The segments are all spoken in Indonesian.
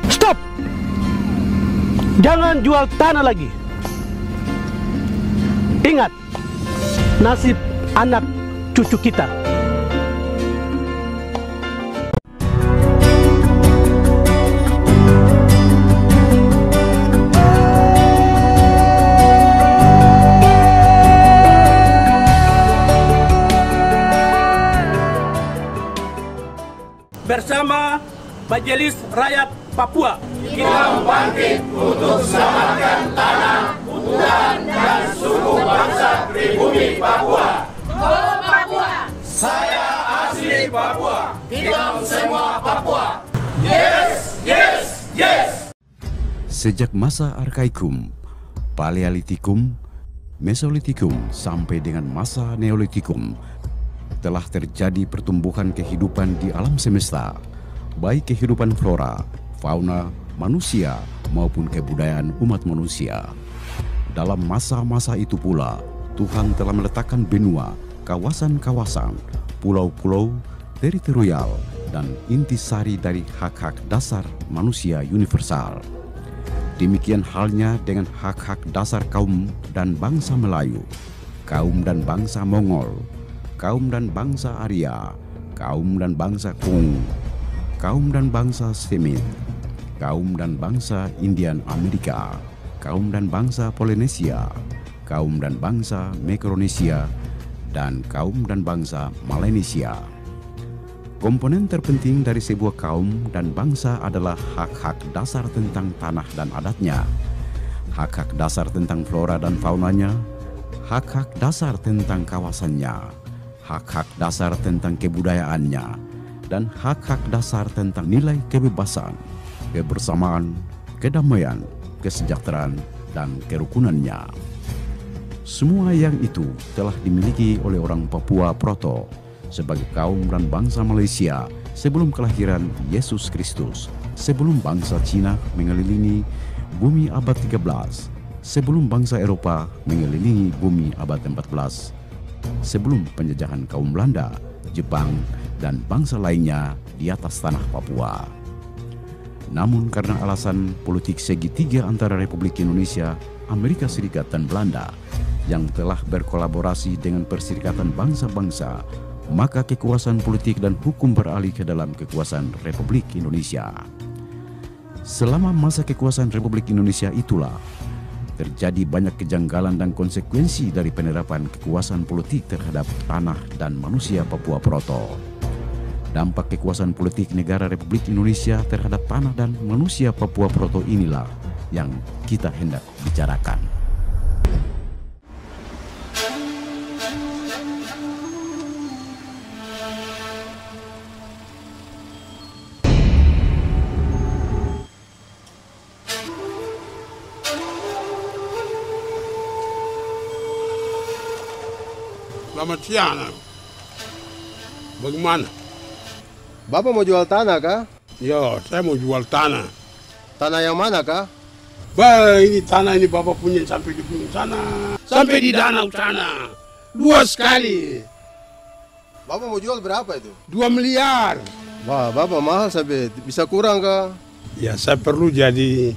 Stop! Jangan jual tanah lagi. Ingat nasib anak cucu kita. Bersama Majelis Rakyat Papua, kita bangkit untuk selamatkan tanah, hutan, dan suku bangsa pribumi Papua. Go Papua! Saya asli Papua. Kita semua Papua. Yes, yes, yes! Sejak masa Arkaikum, Paleolitikum, Mesolitikum sampai dengan masa Neolitikum, telah terjadi pertumbuhan kehidupan di alam semesta, baik kehidupan flora, fauna, manusia maupun kebudayaan umat manusia. Dalam masa-masa itu pula, Tuhan telah meletakkan benua, kawasan-kawasan, pulau-pulau, teritorial, dan intisari dari hak-hak dasar manusia universal. Demikian halnya dengan hak-hak dasar kaum dan bangsa Melayu, kaum dan bangsa Mongol, kaum dan bangsa Arya, kaum dan bangsa Kung, kaum dan bangsa Semit, kaum dan bangsa Indian Amerika, kaum dan bangsa Polinesia, kaum dan bangsa Mikronesia, dan kaum dan bangsa Melanesia. Komponen terpenting dari sebuah kaum dan bangsa adalah hak-hak dasar tentang tanah dan adatnya, hak-hak dasar tentang flora dan faunanya, hak-hak dasar tentang kawasannya, hak-hak dasar tentang kebudayaannya, dan hak-hak dasar tentang nilai kebebasan, kebersamaan, kedamaian, kesejahteraan, dan kerukunannya. Semua yang itu telah dimiliki oleh orang Papua Proto sebagai kaum dan bangsa Malaysia sebelum kelahiran Yesus Kristus, sebelum bangsa Cina mengelilingi bumi abad 13, sebelum bangsa Eropa mengelilingi bumi abad 14, sebelum penjajahan kaum Belanda, Jepang, dan bangsa lainnya di atas tanah Papua. Namun karena alasan politik segitiga antara Republik Indonesia, Amerika Serikat, dan Belanda yang telah berkolaborasi dengan Perserikatan Bangsa-Bangsa, maka kekuasaan politik dan hukum beralih ke dalam kekuasaan Republik Indonesia. Selama masa kekuasaan Republik Indonesia itulah terjadi banyak kejanggalan dan konsekuensi dari penerapan kekuasaan politik terhadap tanah dan manusia Papua Proto. Dampak kekuasaan politik negara Republik Indonesia terhadap tanah dan manusia Papua Proto inilah yang kita hendak bicarakan. Selamat siang. Bagaimana? Bapak mau jual tanah kah? Ya, saya mau jual tanah. Tanah yang mana kah? Bah, ini tanah ini Bapak punya sampai di gunung sana. Sampai di danau sana. Luas sekali. Bapak mau jual berapa itu? 2 miliar. Wah, Bapak mahal sampai bisa kurang kah? Ya, saya perlu jadi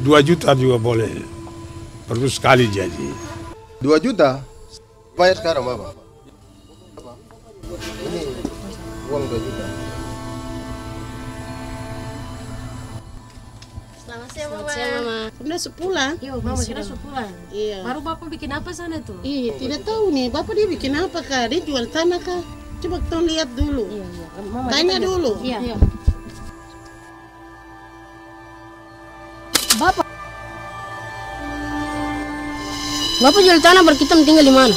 2 juta juga boleh. Perlu sekali jadi. 2 juta? Bayar sekarang Bapak. Ini uang 2 juta. Selamat siang, Mama. Selamat siang, Mama. Udah sepulang? Iya, Mama kira sepulang. Iya. Baru Bapak bikin apa sana tuh? Iya, tidak tahu nih. Bapak dia bikin apa kah? Dia jual tanah kah? Coba kita lihat dulu. Iya, iya. Mama Tanya kita dulu. Iya. Iya. Bapak jual tanah baru kita tinggal di mana?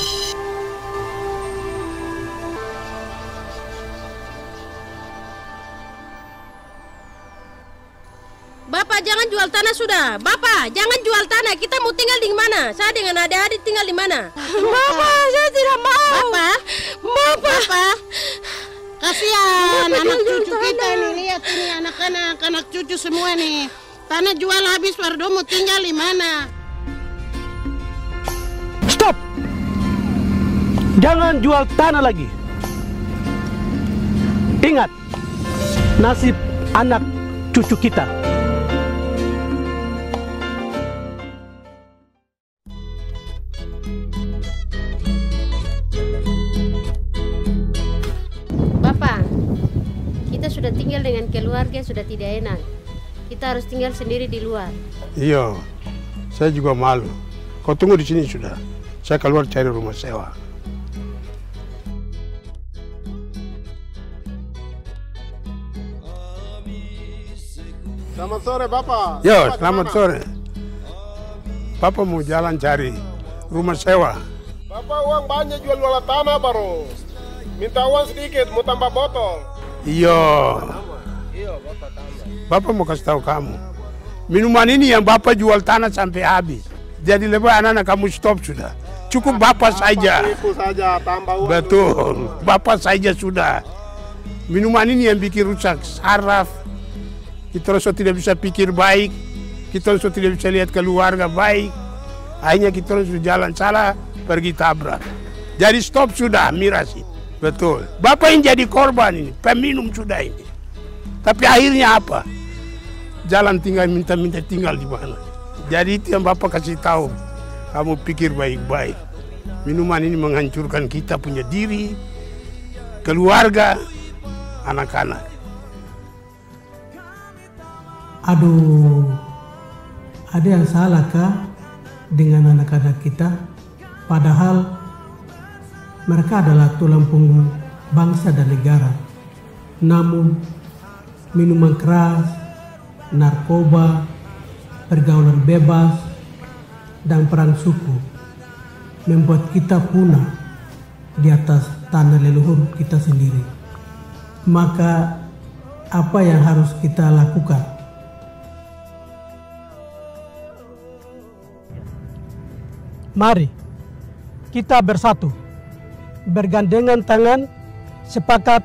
Bapak jangan jual tanah sudah. Bapak jangan jual tanah. Kita mau tinggal di mana? Saya dengan adik-adik tinggal di mana? Bapak, saya tidak mau. Bapak, Bapak, kasihan anak cucu kita nih. Lihat ini anak-anak, anak cucu semua nih. Tanah jual habis, baru mau tinggal di mana? Stop! Jangan jual tanah lagi. Ingat nasib anak cucu kita. sudah tinggal dengan keluarga sudah tidak enak. Kita harus tinggal sendiri di luar. Iya, saya juga malu. Kau tunggu di sini sudah. Saya keluar cari rumah sewa. Selamat sore, Bapak. Yo, selamat sore. Bapak mau jalan cari rumah sewa. Bapak uang banyak jual tanah baru. Minta uang sedikit, mau tambah botol. Iya. Bapak mau kasih tahu kamu. Minuman ini yang Bapak jual tanah sampai habis. Jadi lebih anak-anak kamu stop sudah. Cukup Bapak saja. Itu saja, tambah uang. Betul. Bapak saja sudah. Minuman ini yang bikin rusak saraf. Kita rasa tidak bisa pikir baik. Kita rasa tidak bisa lihat keluarga baik. Akhirnya kita harus jalan salah, pergi tabrak. Jadi stop sudah, Mirasid. Betul. Bapak yang jadi korban ini, peminum sudah ini. Tapi akhirnya apa? Jalan tinggal minta-minta tinggal di mana. Jadi itu yang Bapak kasih tahu. Kamu pikir baik-baik. Minuman ini menghancurkan kita punya diri, keluarga, anak-anak. Aduh, ada yang salah kah dengan anak-anak kita? Padahal mereka adalah tulang punggung bangsa dan negara. Namun minuman keras, narkoba, pergaulan bebas, dan perang suku membuat kita punah di atas tanah leluhur kita sendiri. Maka apa yang harus kita lakukan? Mari kita bersatu, bergandengan tangan, sepakat